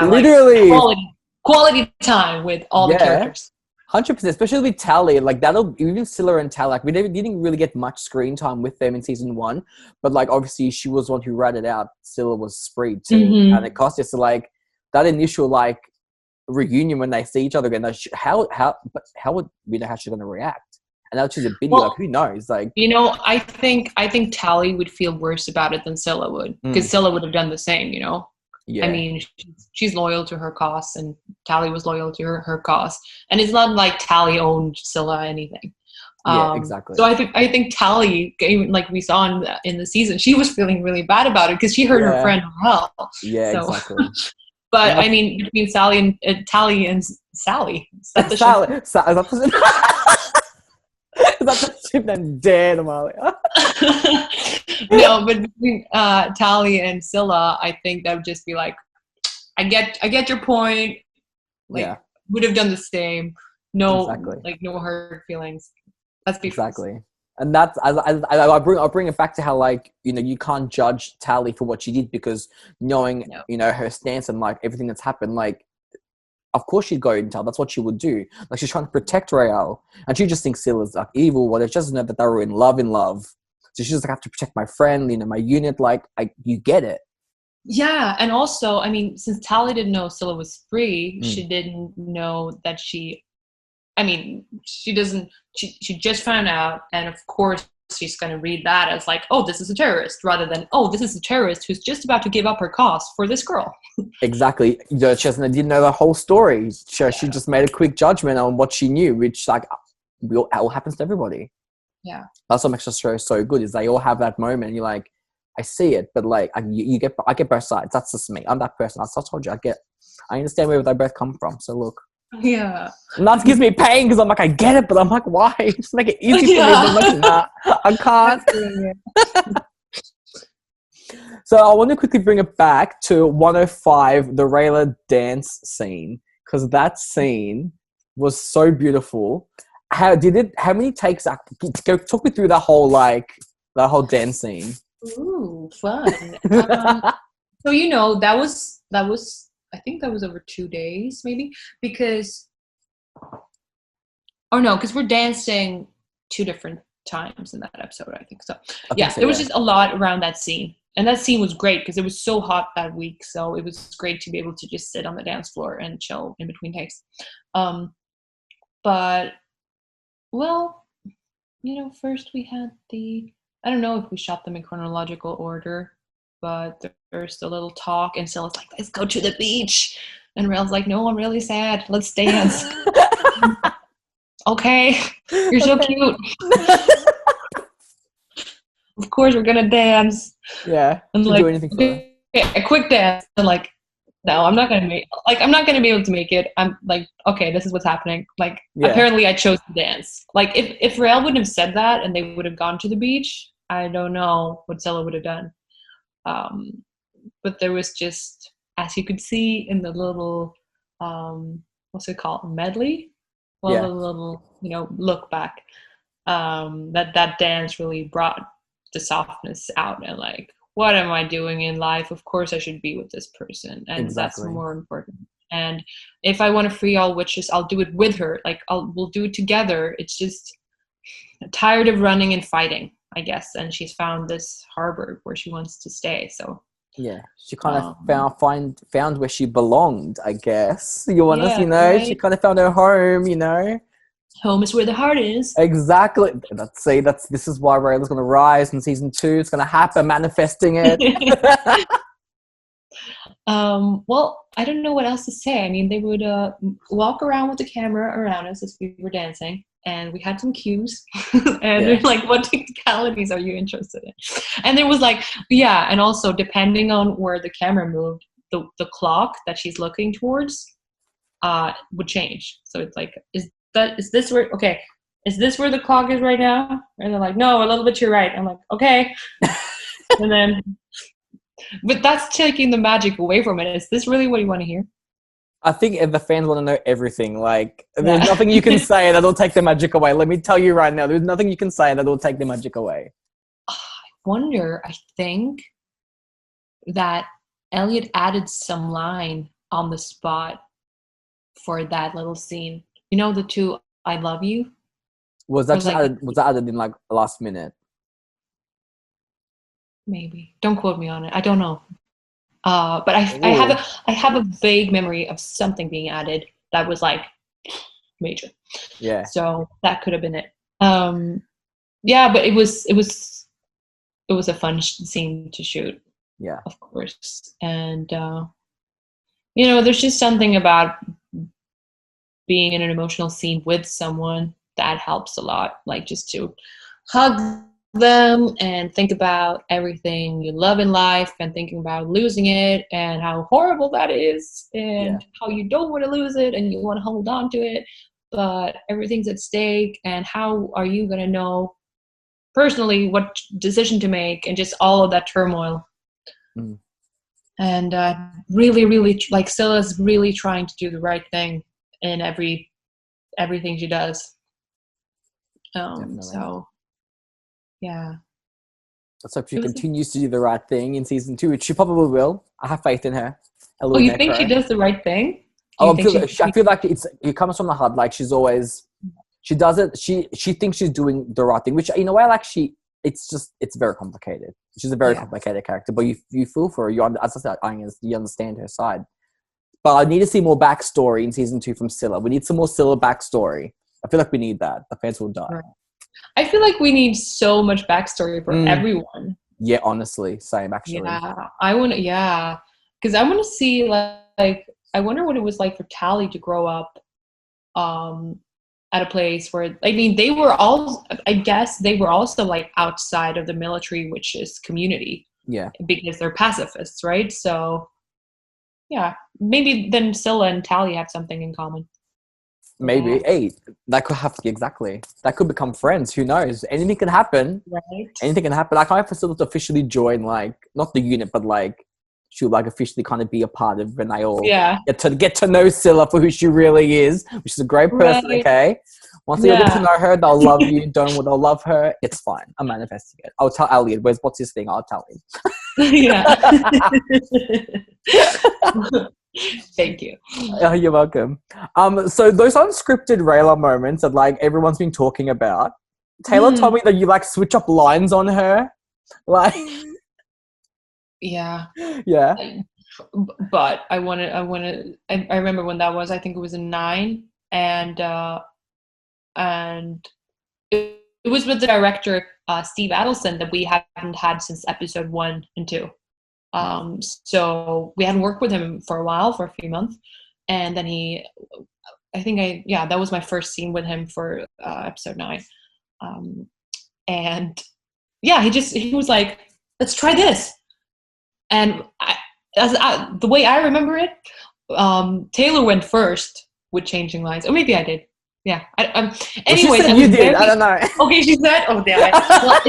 Literally, like, quality time with all the characters. 100%, especially with Tally. Like, that'll, even Scylla and Tally, like, we didn't really get much screen time with them in season 1, but like obviously she was one who ratted out Scylla was spreed to Anacostia. So like that initial like reunion when they see each other again, how would we know how she's gonna react? And now she's a biddy, like, who knows? Like, you know, I think Tally would feel worse about it than Scylla would, because Scylla would have done the same, you know. Yeah. I mean, she's loyal to her cause, and Tally was loyal to her cause, and it's not like Tally owned Scylla anything. Yeah, exactly. So I think Tally, like we saw in the season, she was feeling really bad about it because she hurt her friend well. Yeah, so. Exactly. But I mean, between Tally and Sally, is that the Sally? Is that the ship that dead, Amalia? No, but between Tally and Scylla, I think that would just be like, I get your point. Like, would have done the same. No, like no hurt feelings. Let's be exactly. And that's I bring it back to how, like, you know, you can't judge Tally for what she did, because knowing you know her stance and like everything that's happened, like of course she'd go and tell. That's what she would do. Like she's trying to protect Raylla, and she just thinks Scylla's like evil. Well, she doesn't know that they were in love. So she's just like, I have to protect my friend, you know, my unit. Like you get it. Yeah, and also, I mean, since Tally didn't know Scylla was free, she didn't know that she. I mean, she doesn't. She just found out, and of course, she's going to read that as like, oh, this is a terrorist, rather than, oh, this is a terrorist who's just about to give up her cause for this girl. Exactly. You know, she didn't know the whole story. She just made a quick judgment on what she knew, which like all happens to everybody. Yeah, that's what makes the show so good. Is they all have that moment, and you're like, I see it, but like I get both sides. That's just me. I'm that person. I told you, I understand where they both come from. So look. Yeah. And that gives me pain because I'm like, I get it, but I'm like, why? Just make it easy for me. I'm like, nah, I can't. So I want to quickly bring it back to 105, the Raylla dance scene, because that scene was so beautiful. How many takes? Talk me through that whole dance scene. Ooh, fun. So you know that was. I think that was over 2 days, maybe, because we're dancing 2 different times in that episode, I think so. There was just a lot around that scene, and that scene was great because it was so hot that week, so it was great to be able to just sit on the dance floor and chill in between takes. But well, you know, first we had I don't know if we shot them in chronological order, but there's a little talk, and Sylla's like, let's go to the beach. And Raylla's like, no, I'm really sad. Let's dance. Okay. You're so cute. Of course we're going to dance. Yeah. And like, do anything for okay, a quick dance. And like, no, I'm not going to be able to make it. I'm like, okay, this is what's happening. Like, apparently I chose to dance. Like, if Raylla wouldn't have said that and they would have gone to the beach, I don't know what Silla would have done. But there was just, as you could see in the little, what's it called, medley? Well, the little, you know, look back, that dance really brought the softness out, and like, what am I doing in life? Of course I should be with this person, and that's more important. And if I want to free all witches, I'll do it with her. Like, we'll do it together. It's just tired of running and fighting, I guess, and she's found this harbor where she wants to stay. So she kind of found where she belonged, I guess. You know, right? She kind of found her home. You know, home is where the heart is. Exactly. This is why Raylla's going to rise in season 2. It's going to happen, manifesting it. Well, I don't know what else to say. I mean, they would walk around with the camera around us as we were dancing, and we had some cues. And they're like, what technicalities are you interested in? And there was like, and also depending on where the camera moved, the clock that she's looking towards would change. So it's like, is this where the clock is right now? And they're like, no, a little bit to your right. I'm like, okay. And then, but that's taking the magic away from it. Is this really what you want to hear? I think if the fans want to know everything, like, there's nothing you can say that'll take the magic away. Let me tell you right now, there's nothing you can say that'll take the magic away. I think that Elliot added some line on the spot for that little scene. You know, the 2 I love you? Was that added in like last minute? Maybe. Don't quote me on it. I don't know. But I have a vague memory of something being added that was like major. Yeah. So that could have been it. But it was a fun scene to shoot. Yeah. Of course. And you know, there's just something about being in an emotional scene with someone that helps a lot. Like, just to hug them and think about everything you love in life, and thinking about losing it and how horrible that is, and how you don't want to lose it and you want to hold on to it, but everything's at stake, and how are you going to know personally what decision to make, and just all of that turmoil. And really, really, like, Scylla's really trying to do the right thing in everything she does. So Yeah. Let's hope she It was, continues to do the right thing in season 2, which she probably will. I have faith in her. A oh, little you think she necro. does the right thing? Do Oh, you think I feel like it comes from the heart. Like she does it. She thinks she's doing the right thing, which in a way, like it's very complicated. She's a very complicated character, but you feel for her. As I said, you understand her side. But I need to see more backstory in season 2 from Scylla. We need some more Scylla backstory. I feel like we need that. The fans will die. Right. I feel like we need so much backstory for everyone. Yeah, honestly, same actually. Yeah, I want to. Yeah, because I want to see like I wonder what it was like for Tally to grow up, at a place where I mean they were all. I guess they were also like outside of the military, which is community. Yeah, because they're pacifists, right? So yeah, maybe then Scylla and Tally have something in common. maybe. Yeah. Hey, that could have exactly. That could become friends. Who knows? Anything can happen. Right. Anything can happen. I can't wait for Scylla to officially join, like not the unit, but like she'll like officially kind of be a part of when they all get to know Scylla for who she really is, which is a great person. Right. Okay. Once they get to know her, they'll love you. They'll love her. It's fine. I'm manifesting it. I'll tell Elliot. What's his thing? I'll tell him. Yeah. Thank you. You're welcome. So those unscripted Raylla moments that like everyone's been talking about, Taylor told me that you like switch up lines on her. Like Yeah. But I remember when that was, I think it was in 9 and it was with the director Steve Adelson that we haven't had since episode 1 and 2. So we hadn't worked with him for a while, for a few months, and then that was my first scene with him for episode 9. And yeah, he was like, let's try this. And the way I remember it, Taylor went first with changing lines. Or maybe I did. Yeah. Anyways, you did. I don't know. Okay, she said, "Oh, damn it!" Well,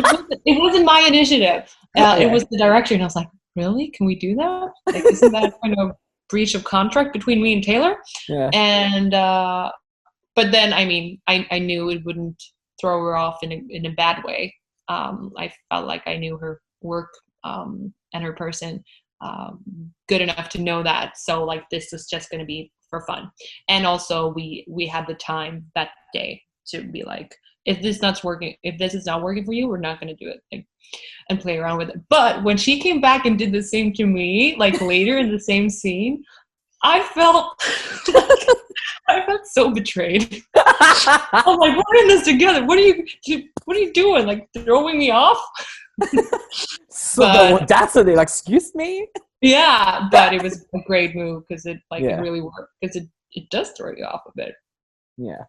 it wasn't my initiative. It was the director, and I was like, "Really? Can we do that? Like, isn't that kind of breach of contract between me and Taylor?" Yeah. And but then, I mean, I knew it wouldn't throw her off in a bad way. I felt like I knew her work and her person good enough to know that. So like this is just going to be for fun. And also we had the time that day to be like, if this is not working for you, we're not going to do it, and play around with it. But when she came back and did the same to me, like later in the same scene, I felt so betrayed. I'm like, we're in this together. What are you doing? Like throwing me off? So the audacity, like, excuse me? Yeah, but it was a great move because it really worked, because it does throw you off a bit. Yeah.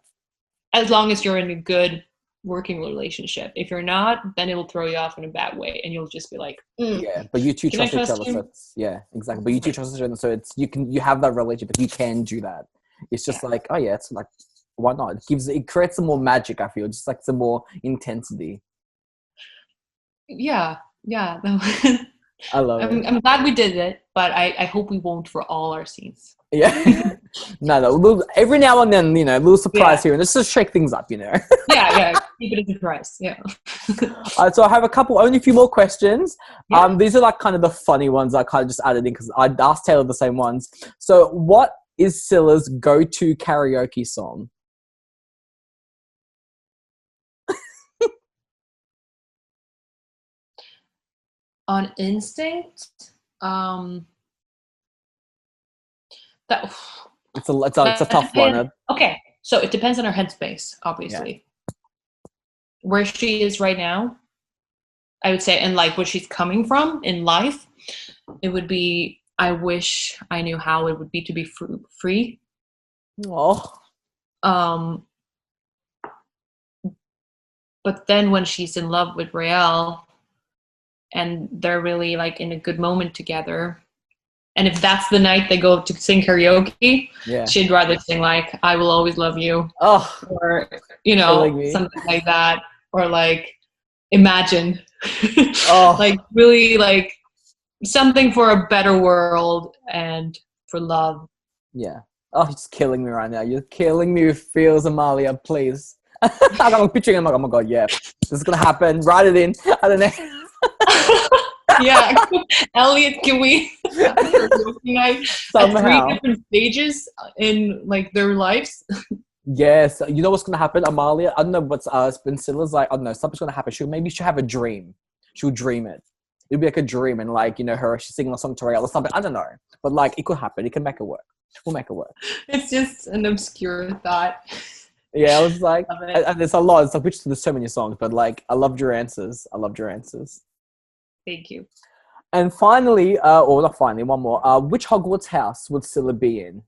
As long as you're in a good working relationship. If you're not, then it'll throw you off in a bad way, and you'll just be like, yeah. But you two trust each other, so yeah, exactly. But you two trust each other, so you have that relationship. You can do that. It's just like, oh yeah, it's like, why not? It creates some more magic. I feel just like some more intensity. Yeah. I love it. I'm glad we did it, but I hope we won't for all our scenes. Yeah. No. Every now and then, a little surprise here, and just to shake things up, Yeah. Keep it a surprise. Yeah. So I have only a few more questions. Yeah. These are like kind of the funny ones I kind of just added in because I asked Taylor the same ones. So what is Scylla's go-to karaoke song? On instinct, it's a tough one. Okay, so it depends on her headspace, obviously. Yeah. Where she is right now, I would say, and like where she's coming from in life, it would be, I wish I knew how it would be to be free. Oh. But then when she's in love with Raylla, and they're really like in a good moment together, and if that's the night they go to sing karaoke, she'd rather sing like "I Will Always Love You," or something like that, or like "Imagine," like really like something for a better world and for love. Yeah. Oh, you're just killing me right now. You're killing me with feels, Amalia. Please. I'm picturing. I'm like, oh my god, yeah, this is gonna happen. Write it in. I don't know. Yeah, Elliot, can we have a karaoke night at 3 Somehow. different stages in like their lives? Yes. You know what's gonna happen, Amalia? I don't know what's but Scylla's like, I don't know, something's gonna happen. She'll have a dream. She'll dream it. It'll be like a dream, and like, you know, she's singing a song to Raylla or something. I don't know. But like, it could happen. It can make it work. We'll make it work. It's just an obscure thought. Yeah, I was like, Love it. and there's a lot. It's like, there's so many songs, but like, I loved your answers. I loved your answers. Thank you. And finally, or not finally, one more. Which Hogwarts house would Scylla be in?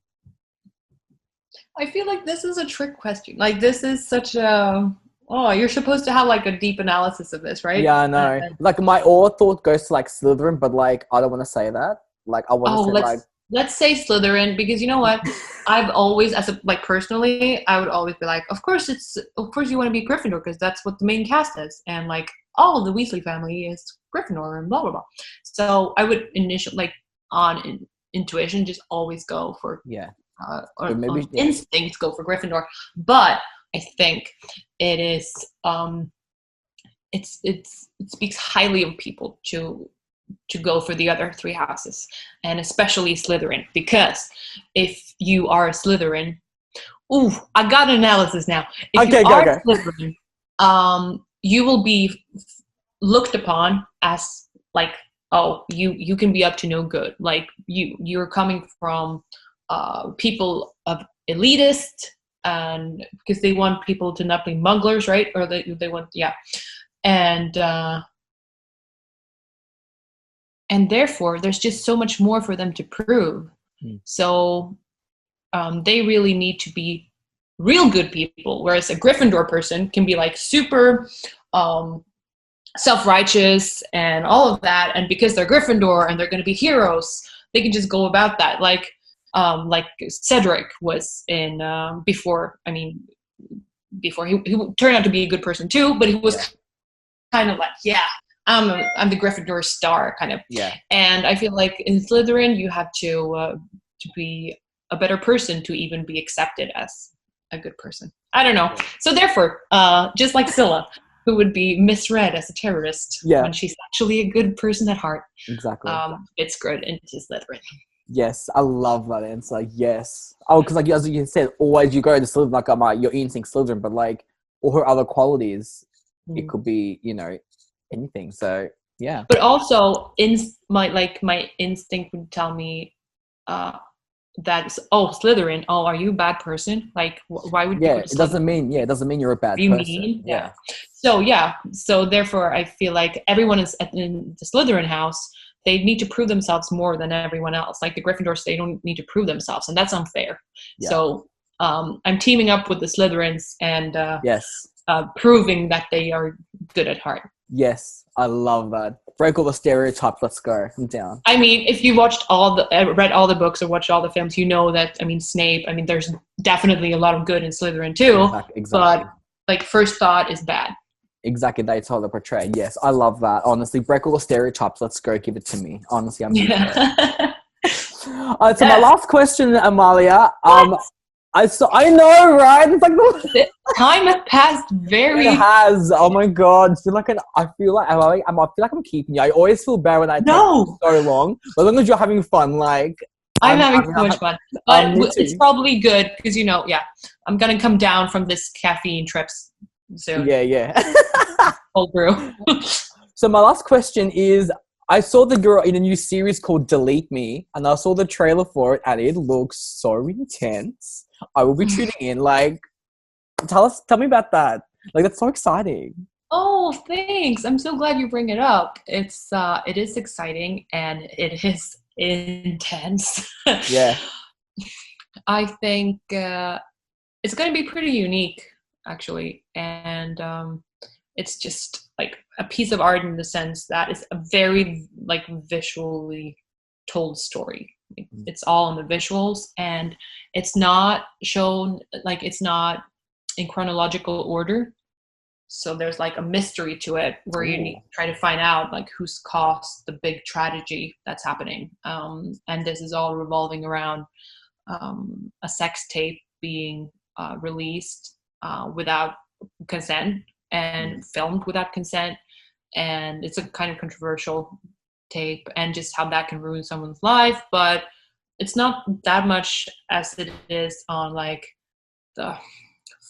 I feel like this is a trick question. Like this is such a you're supposed to have like a deep analysis of this, right? Yeah, I know. Like my all thought goes to like Slytherin, but like I don't want to say that. Like I want to say like. Let's say Slytherin, because you know what? I've always, personally, I would always be like, of course you want to be Gryffindor because that's what the main cast is, and like all of the Weasley family is Gryffindor and blah blah blah. So I would initially, on intuition, just always go for or maybe instincts go for Gryffindor. But I think it is it speaks highly of people to go for the other 3 houses, and especially Slytherin, because if you are a Slytherin, I got an analysis now. If you are Slytherin, you will be looked upon as like, you can be up to no good. Like you're coming from people of elitist, and because they want people to not be mugglers, right? Or they want and therefore there's just so much more for them to prove. So they really need to be real good people, whereas a Gryffindor person can be like super self-righteous and all of that, and because they're Gryffindor and they're going to be heroes, they can just go about that, like Cedric was in before he turned out to be a good person too, but he was kind of like, I'm the Gryffindor star kind of. Yeah. And I feel like in Slytherin, you have to be a better person to even be accepted as a good person. I don't know. So therefore, just like Silla, who would be misread as a terrorist when she's actually a good person at heart. Exactly. It's good into Slytherin. Yes, I love that answer. Yes. Oh, because like as you said, always you go to Slytherin, like your instinct Slytherin, but like all her other qualities, it could be, you know, anything. So yeah. But also my instinct would tell me that's Slytherin, are you a bad person? Like why would it doesn't mean you're a bad person. Mean? So therefore I feel like everyone is in the Slytherin house, they need to prove themselves more than everyone else. Like the Gryffindors, they don't need to prove themselves, and that's unfair. So I'm teaming up with the Slytherins and proving that they are good at heart. Yes, I love that. Break all the stereotypes. Let's go. I'm down. I mean, if you read all the books or watched all the films, you know that, Snape, there's definitely a lot of good in Slytherin too. Exactly. But like first thought is bad. Exactly, that's how they're portrayed. Yes, I love that. Honestly, break all the stereotypes. Let's go. Give it to me. Honestly, I'm so my last question, Amalia. I know, right? It's like time has passed very. It has. Oh my god! I feel like I'm keeping you. I always feel bad when I take so long. But as long as you're having fun, like I'm having so much fun. But it's probably good because I'm gonna come down from this caffeine trips soon. Yeah. Hold through. So my last question is: I saw the girl in a new series called Delete Me, and I saw the trailer for it, and it looks so intense. I will be tuning in. Like, tell me about that. Like, that's so exciting. Oh, thanks. I'm so glad you bring it up. It is exciting and it is intense. Yeah. I think it's going to be pretty unique, actually, and it's just like a piece of art in the sense that it's a very like visually told story. It's all in the visuals, and it's not shown like it's not in chronological order. So there's like a mystery to it where you need to try to find out like who's caused the big tragedy that's happening. And this is all revolving around a sex tape being released without consent and filmed without consent, and it's a kind of controversial tape, and just how that can ruin someone's life. But it's not that much as it is on like the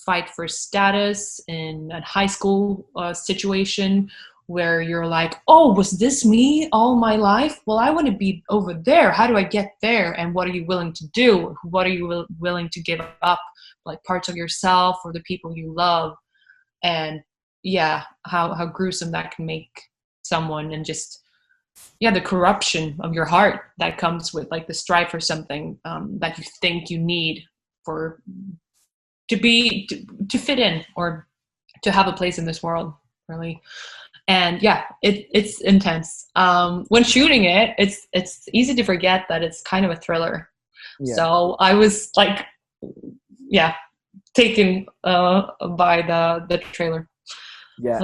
fight for status in a high school situation, where you're like, oh, was this me all my life? Well, I want to be over there. How do I get there? And what are you willing to do? What are you willing to give up, like parts of yourself or the people you love? And yeah, how gruesome that can make someone, and just the corruption of your heart that comes with like the strive for something that you think you need for to fit in, or to have a place in this world, really. And yeah, it's intense. When shooting it, it's easy to forget that it's kind of a thriller. Yeah. So I was like, taken by the trailer. Yeah,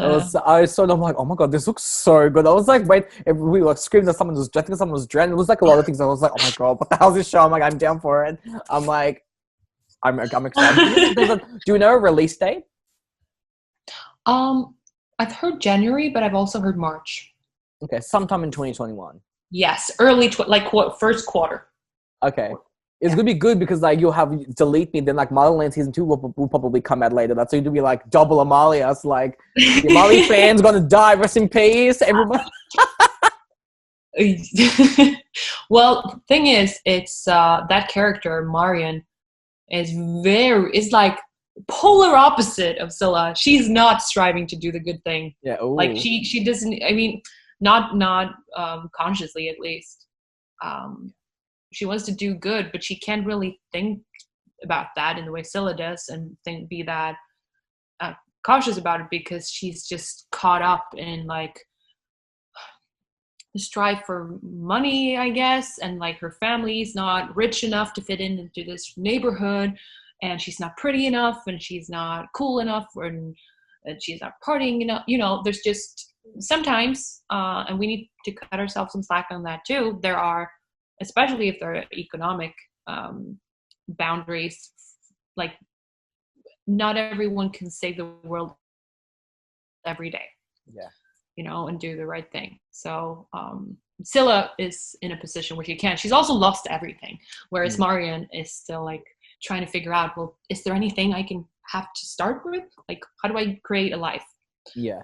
I was sort of like, oh my god, this looks so good. I was like, wait, if we like screamed that someone was, I think someone was dreading. It was like a lot of things. I was like, oh my god, what the hell's this show? I'm like, I'm down for it. I'm like, I'm excited. Do you know a release date? I've heard January, but I've also heard March. Okay, sometime in 2021. Yes, first quarter. Okay. It's gonna be good because like you'll have Delete Me, then like Motherland season 2 will probably come out later. That's going to be like double Amalia. It's like the Amalia fans gonna die. Rest in peace, everybody. Well, thing is, it's that character Marion is like polar opposite of Scylla. She's not striving to do the good thing. Yeah. Ooh. Like she doesn't. I mean, not consciously, at least. She wants to do good, but she can't really think about that in the way Scylla does, and be that cautious about it, because she's just caught up in like the strive for money, I guess, and like her family's not rich enough to fit into this neighborhood, and she's not pretty enough, and she's not cool enough, and she's not partying enough. You know, there's just sometimes, and we need to cut ourselves some slack on that too. There are, especially if there are economic boundaries, like not everyone can save the world every day. Yeah. You know, and do the right thing. So Scylla is in a position where she can. She's also lost everything, whereas Marion is still like trying to figure out, well, is there anything I can have to start with? Like, how do I create a life? Yeah.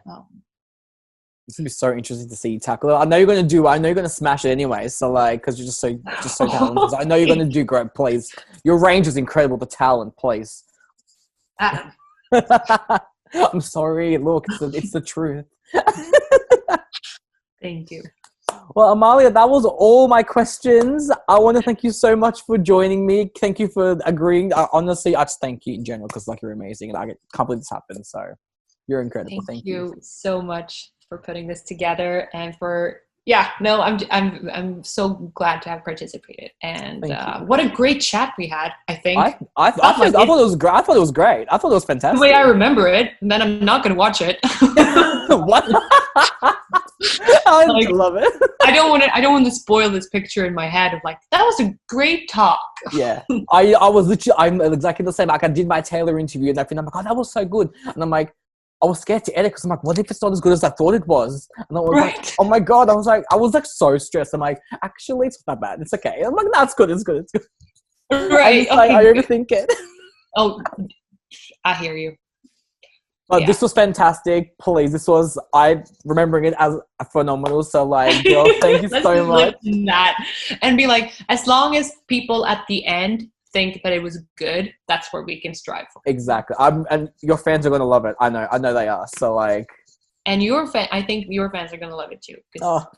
It's gonna be so interesting to see you tackle it. I know you're gonna smash it anyway. So like, because you're just so talented. So I know you're gonna do great. Please, your range is incredible. The talent, please. I'm sorry. Look, it's the truth. Thank you. Well, Amalia, that was all my questions. I want to thank you so much for joining me. Thank you for agreeing. Honestly, I just thank you in general, because like you're amazing, and I can't believe this happened. So you're incredible. Thank you so much for putting this together, and for I'm so glad to have participated, and what a great chat we had. I think I thought it was great. I thought it was great. I thought it was fantastic. The way I remember it, and then I'm not going to watch it. What? I love it. I don't want to spoil this picture in my head of like, that was a great talk. Yeah, I'm exactly the same. Like I did my Taylor interview and everything. I'm like, oh, that was so good, and I'm like, I was scared to edit because I'm like, what if it's not as good as I thought it was? And I was like, oh my god, I was like so stressed. I'm like, actually, it's not bad. It's okay. I'm like, no, it's good. It's good. Right. Like, I overthink it. Oh, I hear you. This was fantastic. Please, I'm remembering it as phenomenal. So like, girl, thank you so much. That and be like, as long as people at the end think that it was good, that's where we can strive for. Exactly. And your fans are gonna love it. I know they are. So like, and I think your fans are gonna love it too. Please, awesome.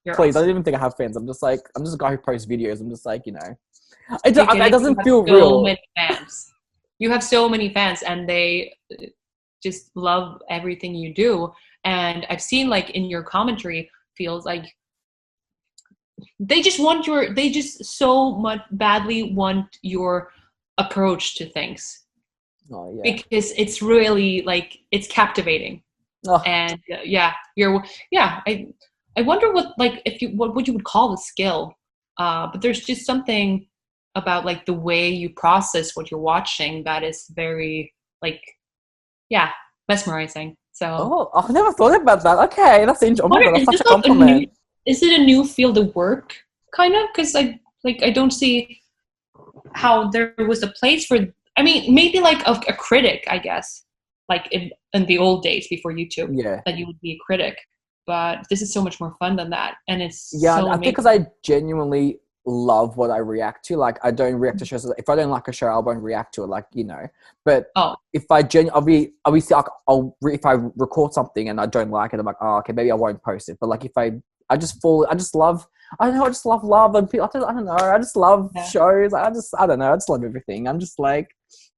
I don't even think I have fans. I'm just a guy who posts videos. I'm just like, it doesn't feel real. Many fans. You have so many fans, and they just love everything you do. And I've seen like in your commentary, feels like they just so much badly want your approach to things. Oh, yeah. Because it's really like, it's captivating. Oh. And I wonder what you would call the skill. But there's just something about like the way you process what you're watching that is very like, mesmerizing. So Oh, I've never thought about that. Okay, that's interesting. Oh my god, is that's this such a like compliment. is it a new field of work kind of? Because I don't see how there was a place for. I mean, maybe like a critic, I guess, like in the old days before YouTube, Yeah. that you would be a critic. But this is so much more fun than that, and it's Yeah, so I think because amazing. I genuinely love what I react to. Like, I don't react to shows. If I don't like a show, I won't react to it. Like, you know. But Oh, if I obviously, like, if I record something and I don't like it, I'm like, oh, okay, maybe I won't post it. But like, if I just love. I don't know. I just love love and people. I don't know. I just love yeah. shows. I don't know. I just love everything. I'm just like,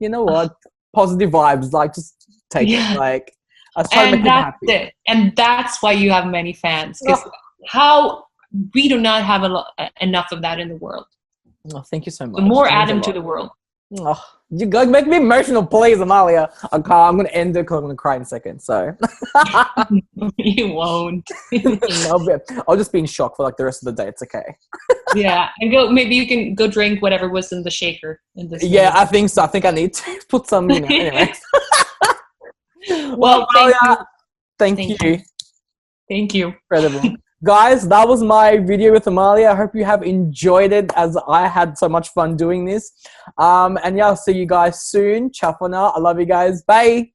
you know what? Positive vibes. Like, just take it. Yeah. Like, I try to make And people that's happy. it. And that's why you have many fans. Because Oh, how we do not have enough of that in the world. oh, thank you so The much. more It means a Adam to lot. the world. Oh, you gotta make me emotional, please, Amalia. Okay, I'm gonna end it because I'm gonna cry in a second. So You won't. I'll just be in shock for like the rest of the day. It's okay. Yeah. And go maybe you can go drink whatever was in the shaker in this Yeah, minute. I think so. I think I need to put some, anyway. Well, Well, thank you. Amalia, thank Thank you. you. Thank you. Incredible. Guys, that was my video with Amalia. I hope you have enjoyed it as I had so much fun doing this. And yeah, I'll see you guys soon. Ciao for now. I love you guys. Bye.